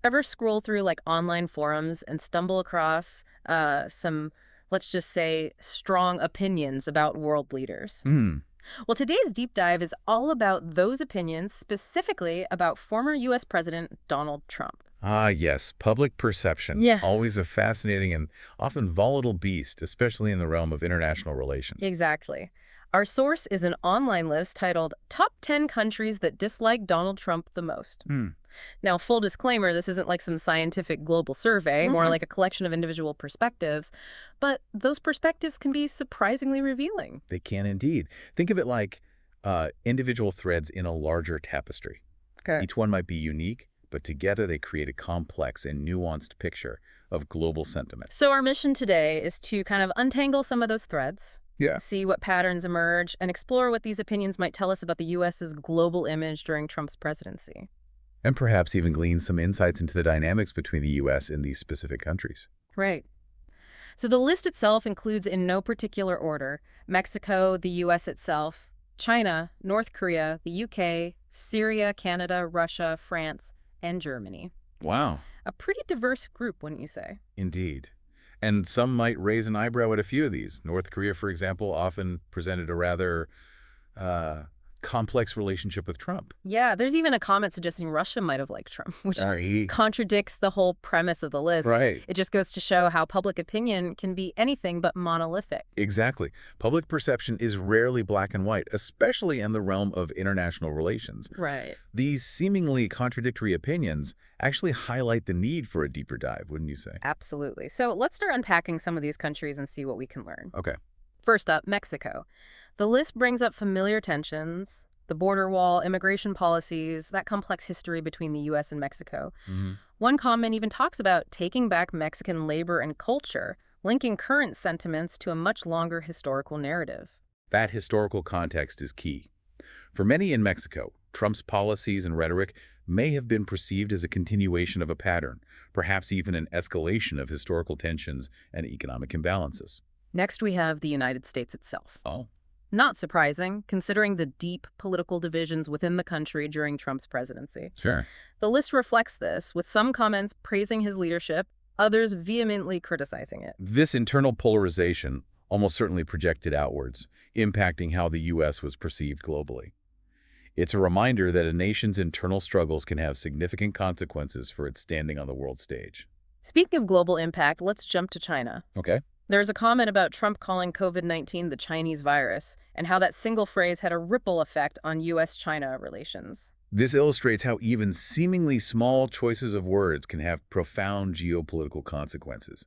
Ever scroll through like online forums and stumble across some, let's just say, strong opinions about world leaders? Hmm. Well, today's deep dive is all about those opinions, specifically about former U.S. President Donald Trump. Ah, yes, public perception. Yeah, Always a fascinating and often volatile beast, especially in the realm of international relations. exactly. Our source is an online list titled Top 10 Countries That Dislike Donald Trump the Most. Hmm. Now, full disclaimer, this isn't like some scientific global survey, more Okay. like a collection of individual perspectives, but those perspectives can be surprisingly revealing. They can indeed. Think of it like individual threads in a larger tapestry. Okay. Each one might be unique, but together they create a complex and nuanced picture of global sentiment. So, our mission today is to kind of untangle some of those threads, Yeah. see what patterns emerge, and explore what these opinions might tell us about the U.S.'s global image during Trump's presidency. And perhaps even glean some insights into the dynamics between the U.S. and these specific countries. Right. So, the list itself includes, in no particular order, Mexico, the U.S. itself, China, North Korea, the UK, Syria, Canada, Russia, France, and Germany. Wow. A pretty diverse group, wouldn't you say? Indeed. And some might raise an eyebrow at a few of these. North Korea, for example, often presented a rather uh, complex relationship with Trump. Yeah, there's even a comment suggesting Russia might have liked Trump, which He, contradicts the whole premise of the list. right. It just goes to show how public opinion can be anything but monolithic. Exactly. Public perception is rarely black and white, especially in the realm of international relations. Right. These seemingly contradictory opinions actually highlight the need for a deeper dive, wouldn't you say? Absolutely. So let's start unpacking some of these countries and see what we can learn. Okay. First up, Mexico. The list brings up familiar tensions, the border wall, immigration policies, that complex history between the U.S. and Mexico. Hmm. One comment even talks about taking back Mexican labor and culture, linking current sentiments to a much longer historical narrative. That historical context is key. For many in Mexico, Trump's policies and rhetoric may have been perceived as a continuation of a pattern, perhaps even an escalation of historical tensions and economic imbalances. Next, we have the United States itself. Oh, Not surprising, considering the deep political divisions within the country during Trump's presidency. sure. The list reflects this, with some comments praising his leadership, others vehemently criticizing it. This internal polarization almost certainly projected outwards, impacting how the U.S. was perceived globally. It's a reminder that a nation's internal struggles can have significant consequences for its standing on the world stage. Speaking of global impact, let's jump to China. Okay. There's a comment about Trump calling COVID-19 the Chinese virus, and how that single phrase had a ripple effect on U.S.-China relations. This illustrates how even seemingly small choices of words can have profound geopolitical consequences.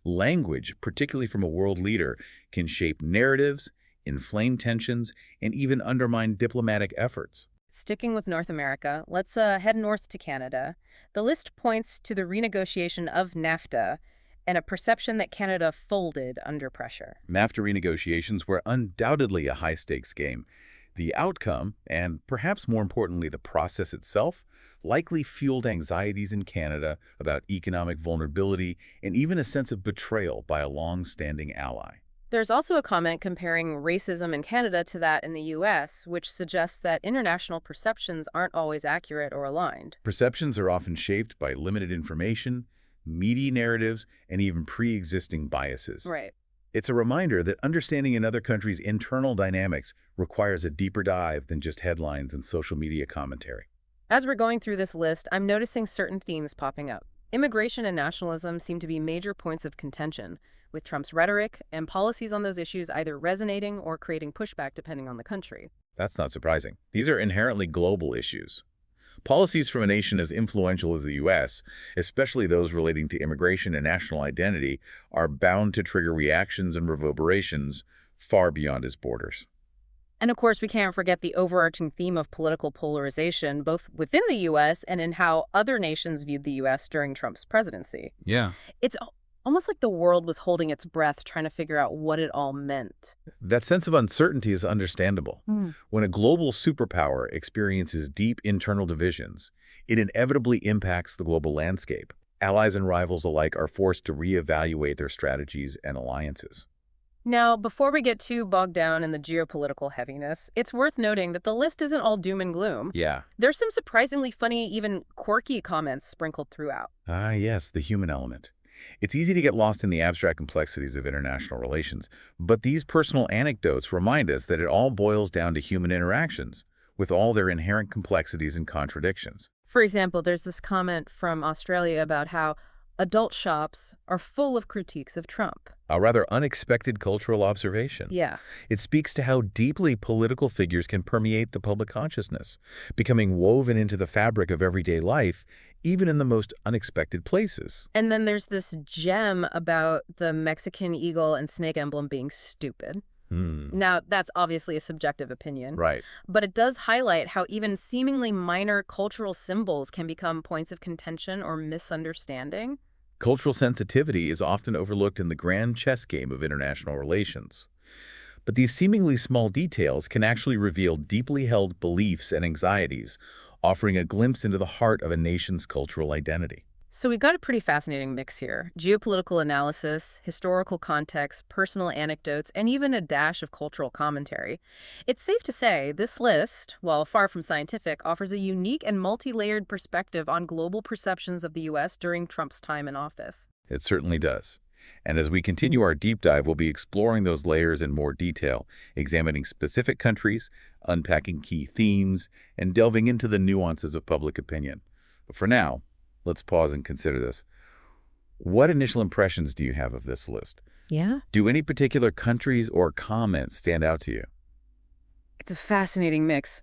Language, particularly from a world leader, can shape narratives, inflame tensions, and even undermine diplomatic efforts. Sticking with North America, let's head north to Canada. The list points to the renegotiation of NAFTA and a perception that Canada folded under pressure. NAFTA renegotiations were undoubtedly a high-stakes game. The outcome, and perhaps more importantly the process itself, likely fueled anxieties in Canada about economic vulnerability and even a sense of betrayal by a long-standing ally. There's also a comment comparing racism in Canada to that in the U.S., which suggests that international perceptions aren't always accurate or aligned. Perceptions are often shaped by limited information, media narratives, and even pre-existing biases. Right. It's a reminder that understanding another country's internal dynamics requires a deeper dive than just headlines and social media commentary. As we're going through this list, I'm noticing certain themes popping up. Immigration and nationalism seem to be major points of contention, with Trump's rhetoric and policies on those issues either resonating or creating pushback depending on the country. That's not surprising. These are inherently global issues. Policies from a nation as influential as the U.S., especially those relating to immigration and national identity, are bound to trigger reactions and reverberations far beyond its borders. And of course, we can't forget the overarching theme of political polarization, both within the U.S. and in how other nations viewed the U.S. during Trump's presidency. Yeah. It's almost like the world was holding its breath trying to figure out what it all meant. That sense of uncertainty is understandable. Hmm. When a global superpower experiences deep internal divisions, it inevitably impacts the global landscape. Allies and rivals alike are forced to reevaluate their strategies and alliances. Now, before we get too bogged down in the geopolitical heaviness, it's worth noting that the list isn't all doom and gloom. Yeah. There's some surprisingly funny, even quirky comments sprinkled throughout. Ah, yes, the human element. It's easy to get lost in the abstract complexities of international relations, but these personal anecdotes remind us that it all boils down to human interactions, with all their inherent complexities and contradictions. For example, there's this comment from Australia about how adult shops are full of critiques of Trump. A rather unexpected cultural observation. Yeah. It speaks to how deeply political figures can permeate the public consciousness, becoming woven into the fabric of everyday life, even in the most unexpected places. And then there's this gem about the Mexican eagle and snake emblem being stupid. Hmm. Now, that's obviously a subjective opinion, Right. but it does highlight how even seemingly minor cultural symbols can become points of contention or misunderstanding. Cultural sensitivity is often overlooked in the grand chess game of international relations. But these seemingly small details can actually reveal deeply held beliefs and anxieties, offering a glimpse into the heart of a nation's cultural identity. So we've got a pretty fascinating mix here. Geopolitical analysis, historical context, personal anecdotes, and even a dash of cultural commentary. It's safe to say this list, while far from scientific, offers a unique and multi-layered perspective on global perceptions of the U.S. during Trump's time in office. It certainly does. And as we continue our deep dive, we'll be exploring those layers in more detail, examining specific countries, unpacking key themes, and delving into the nuances of public opinion. But for now, let's pause and consider this. What initial impressions do you have of this list? Yeah? Do any particular countries or comments stand out to you? It's a fascinating mix.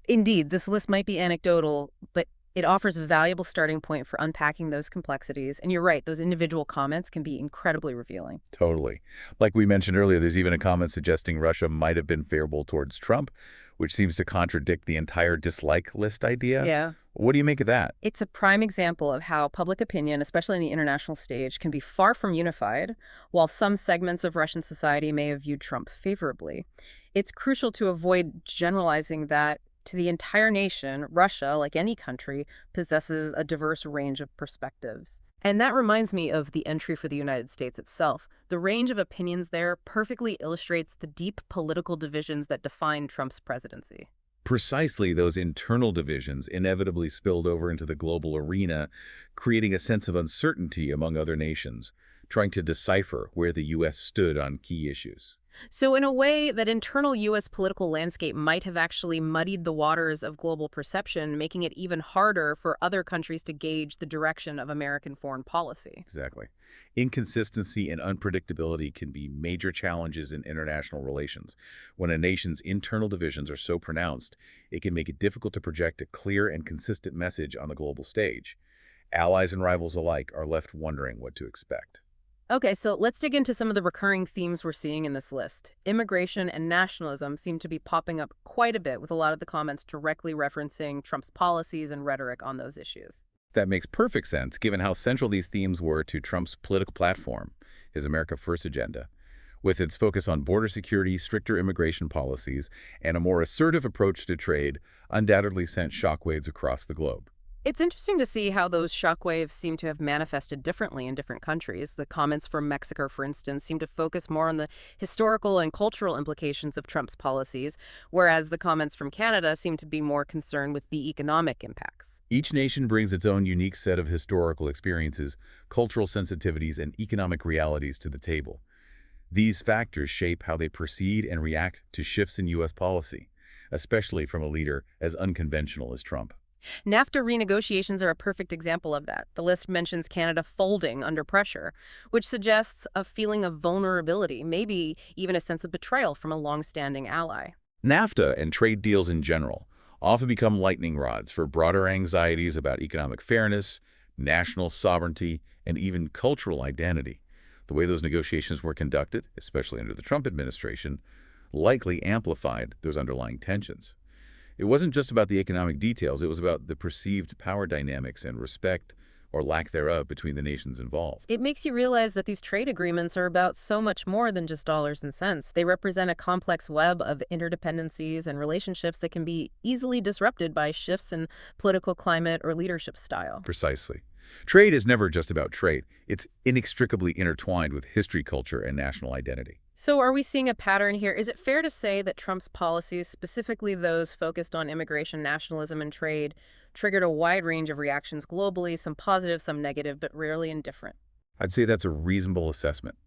Indeed, this list might be anecdotal, but it offers a valuable starting point for unpacking those complexities. And you're right, those individual comments can be incredibly revealing. Totally. Like we mentioned earlier, there's even a comment suggesting Russia might have been favorable towards Trump, which seems to contradict the entire dislike list idea. Yeah. What do you make of that? It's a prime example of how public opinion, especially in the international stage, can be far from unified, while some segments of Russian society may have viewed Trump favorably. It's crucial to avoid generalizing that to the entire nation. Russia, like any country, possesses a diverse range of perspectives. And that reminds me of the entry for the United States itself. The range of opinions there perfectly illustrates the deep political divisions that define Trump's presidency. Precisely, those internal divisions inevitably spilled over into the global arena, creating a sense of uncertainty among other nations, trying to decipher where the U.S. stood on key issues. So in a way, that internal U.S. political landscape might have actually muddied the waters of global perception, making it even harder for other countries to gauge the direction of American foreign policy. Exactly. Inconsistency and unpredictability can be major challenges in international relations. When a nation's internal divisions are so pronounced, it can make it difficult to project a clear and consistent message on the global stage. Allies and rivals alike are left wondering what to expect. Okay, so let's dig into some of the recurring themes we're seeing in this list. Immigration and nationalism seem to be popping up quite a bit, with a lot of the comments directly referencing Trump's policies and rhetoric on those issues. That makes perfect sense, given how central these themes were to Trump's political platform, his America First agenda. With its focus on border security, stricter immigration policies, and a more assertive approach to trade, undoubtedly sent shockwaves across the globe. It's interesting to see how those shockwaves seem to have manifested differently in different countries. The comments from Mexico, for instance, seem to focus more on the historical and cultural implications of Trump's policies, whereas the comments from Canada seem to be more concerned with the economic impacts. Each nation brings its own unique set of historical experiences, cultural sensitivities, and economic realities to the table. These factors shape how they proceed and react to shifts in U.S. policy, especially from a leader as unconventional as Trump. NAFTA renegotiations are a perfect example of that. The list mentions Canada folding under pressure, which suggests a feeling of vulnerability, maybe even a sense of betrayal from a long-standing ally. NAFTA and trade deals in general often become lightning rods for broader anxieties about economic fairness, national sovereignty, and even cultural identity. The way those negotiations were conducted, especially under the Trump administration, likely amplified those underlying tensions. It wasn't just about the economic details, it was about the perceived power dynamics and respect, or lack thereof, between the nations involved. It makes you realize that these trade agreements are about so much more than just dollars and cents. They represent a complex web of interdependencies and relationships that can be easily disrupted by shifts in political climate or leadership style. Precisely. Trade is never just about trade. It's inextricably intertwined with history, culture, and national identity. So are we seeing a pattern here? Is it fair to say that Trump's policies, specifically those focused on immigration, nationalism, and trade, triggered a wide range of reactions globally, some positive, some negative, but rarely indifferent? I'd say that's a reasonable assessment.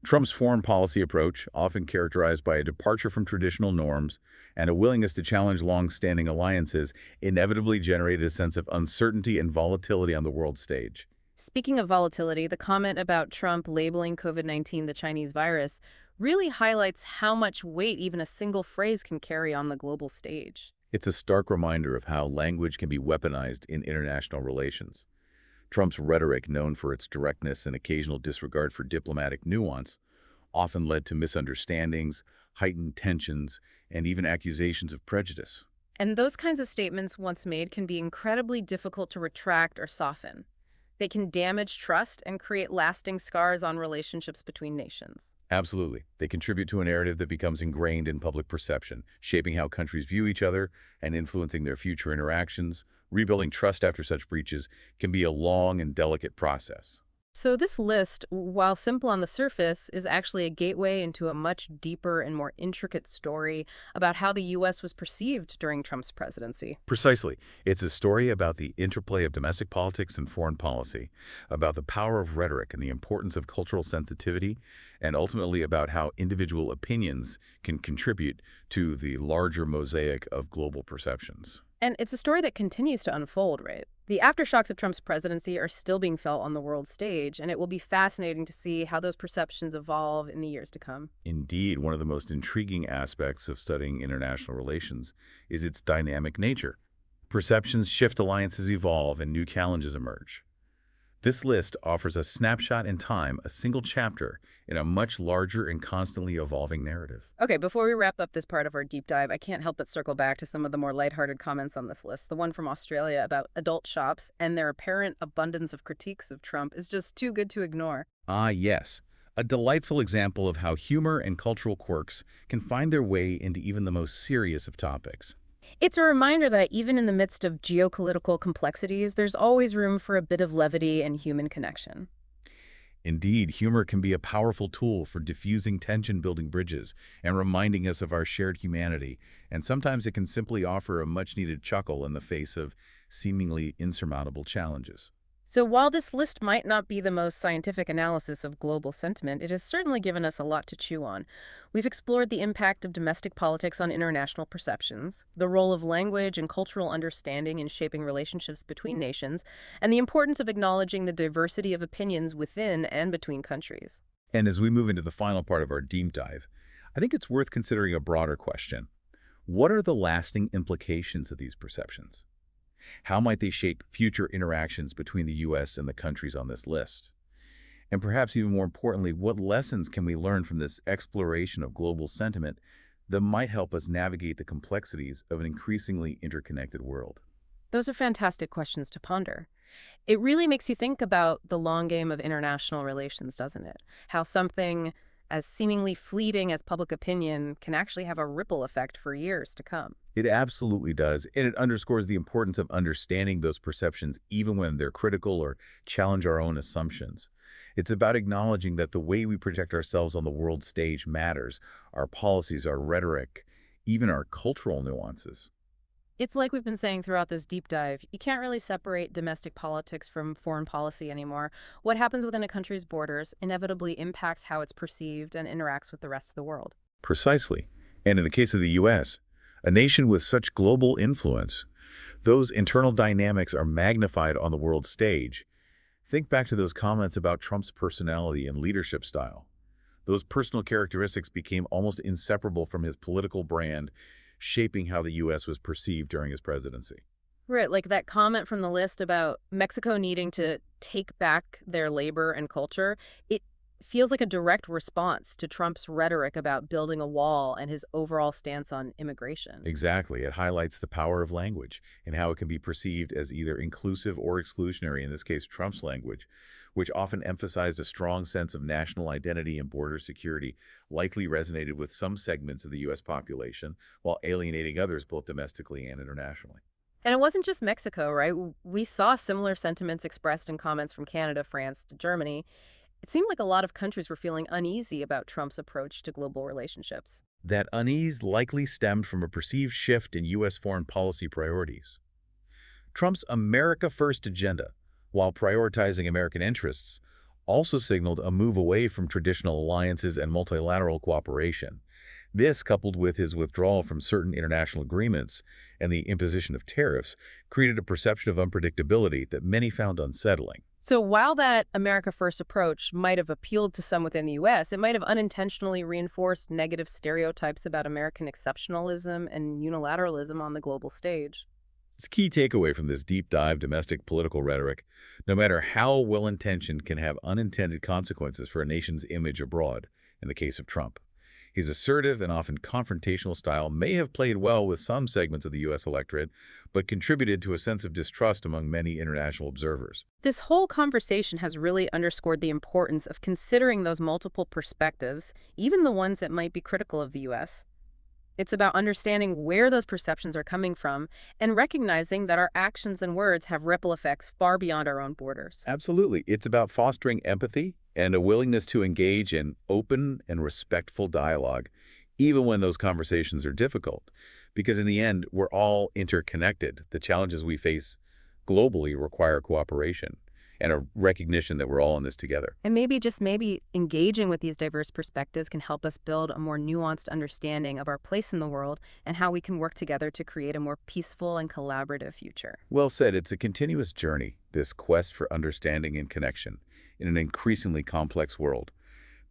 Trump's foreign policy approach, often characterized by a departure from traditional norms and a willingness to challenge long-standing alliances, inevitably generated a sense of uncertainty and volatility on the world stage. Speaking of volatility, the comment about Trump labeling COVID-19 the Chinese virus really highlights how much weight even a single phrase can carry on the global stage. It's a stark reminder of how language can be weaponized in international relations. Trump's rhetoric, known for its directness and occasional disregard for diplomatic nuance, often led to misunderstandings, heightened tensions, and even accusations of prejudice. And those kinds of statements, once made, can be incredibly difficult to retract or soften. They can damage trust and create lasting scars on relationships between nations. Absolutely. They contribute to a narrative that becomes ingrained in public perception, shaping how countries view each other and influencing their future interactions. Rebuilding trust after such breaches can be a long and delicate process. So this list, while simple on the surface, is actually a gateway into a much deeper and more intricate story about how the U.S. was perceived during Trump's presidency. Precisely. It's a story about the interplay of domestic politics and foreign policy, about the power of rhetoric and the importance of cultural sensitivity, and ultimately about how individual opinions can contribute to the larger mosaic of global perceptions. And it's a story that continues to unfold, right? The aftershocks of Trump's presidency are still being felt on the world stage, and it will be fascinating to see how those perceptions evolve in the years to come. Indeed, one of the most intriguing aspects of studying international relations is its dynamic nature. Perceptions shift, alliances evolve, and new challenges emerge. This list offers a snapshot in time, a single chapter, in a much larger and constantly evolving narrative. Okay, before we wrap up this part of our deep dive, I can't help but circle back to some of the more lighthearted comments on this list. The one from Australia about adult shops and their apparent abundance of critiques of Trump is just too good to ignore. Ah, yes. A delightful example of how humor and cultural quirks can find their way into even the most serious of topics. It's a reminder that even in the midst of geopolitical complexities, there's always room for a bit of levity and human connection. Indeed, humor can be a powerful tool for diffusing tension, building bridges, and reminding us of our shared humanity, and sometimes it can simply offer a much-needed chuckle in the face of seemingly insurmountable challenges. So while this list might not be the most scientific analysis of global sentiment, it has certainly given us a lot to chew on. We've explored the impact of domestic politics on international perceptions, the role of language and cultural understanding in shaping relationships between nations, and the importance of acknowledging the diversity of opinions within and between countries. And as we move into the final part of our deep dive, I think it's worth considering a broader question. What are the lasting implications of these perceptions? How might they shape future interactions between the U.S. and the countries on this list? And perhaps even more importantly, what lessons can we learn from this exploration of global sentiment that might help us navigate the complexities of an increasingly interconnected world? Those are fantastic questions to ponder. It really makes you think about the long game of international relations, doesn't it? How something as seemingly fleeting as public opinion can actually have a ripple effect for years to come. It absolutely does, and it underscores the importance of understanding those perceptions even when they're critical or challenge our own assumptions. It's about acknowledging that the way we project ourselves on the world stage matters, our policies, our rhetoric, even our cultural nuances. It's like we've been saying throughout this deep dive, you can't really separate domestic politics from foreign policy anymore. What happens within a country's borders inevitably impacts how it's perceived and interacts with the rest of the world. Precisely. And in the case of the U.S., a nation with such global influence, those internal dynamics are magnified on the world stage. Think back to those comments about Trump's personality and leadership style. Those personal characteristics became almost inseparable from his political brand, shaping how the U.S. was perceived during his presidency. Right, like that comment from the list about Mexico needing to take back their labor and culture, it feels like a direct response to Trump's rhetoric about building a wall and his overall stance on immigration. Exactly. It highlights the power of language and how it can be perceived as either inclusive or exclusionary, in this case, Trump's language, which often emphasized a strong sense of national identity and border security, likely resonated with some segments of the U.S. population, while alienating others both domestically and internationally. And it wasn't just Mexico, right? We saw similar sentiments expressed in comments from Canada, France, to Germany. It seemed like a lot of countries were feeling uneasy about Trump's approach to global relationships. That unease likely stemmed from a perceived shift in U.S. foreign policy priorities. Trump's America First agenda, while prioritizing American interests, also signaled a move away from traditional alliances and multilateral cooperation. This, coupled with his withdrawal from certain international agreements and the imposition of tariffs, created a perception of unpredictability that many found unsettling. So while that America First approach might have appealed to some within the U.S., it might have unintentionally reinforced negative stereotypes about American exceptionalism and unilateralism on the global stage. Its key takeaway from this deep dive domestic political rhetoric, no matter how well-intentioned, can have unintended consequences for a nation's image abroad, in the case of Trump. His assertive and often confrontational style may have played well with some segments of the U.S. electorate, but contributed to a sense of distrust among many international observers. This whole conversation has really underscored the importance of considering those multiple perspectives, even the ones that might be critical of the U.S. It's about understanding where those perceptions are coming from and recognizing that our actions and words have ripple effects far beyond our own borders. Absolutely. It's about fostering empathy and a willingness to engage in open and respectful dialogue, even when those conversations are difficult. Because in the end, we're all interconnected. The challenges we face globally require cooperation and a recognition that we're all in this together. And maybe, just maybe, engaging with these diverse perspectives can help us build a more nuanced understanding of our place in the world and how we can work together to create a more peaceful and collaborative future. Well said. It's a continuous journey, this quest for understanding and connection in an increasingly complex world.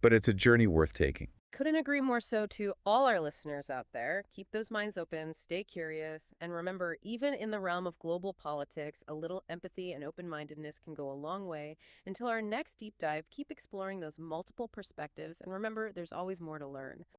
But it's a journey worth taking. Couldn't agree more so to all our listeners out there. Keep those minds open, stay curious, and remember, even in the realm of global politics, a little empathy and open-mindedness can go a long way. Until our next deep dive, keep exploring those multiple perspectives, and remember, there's always more to learn.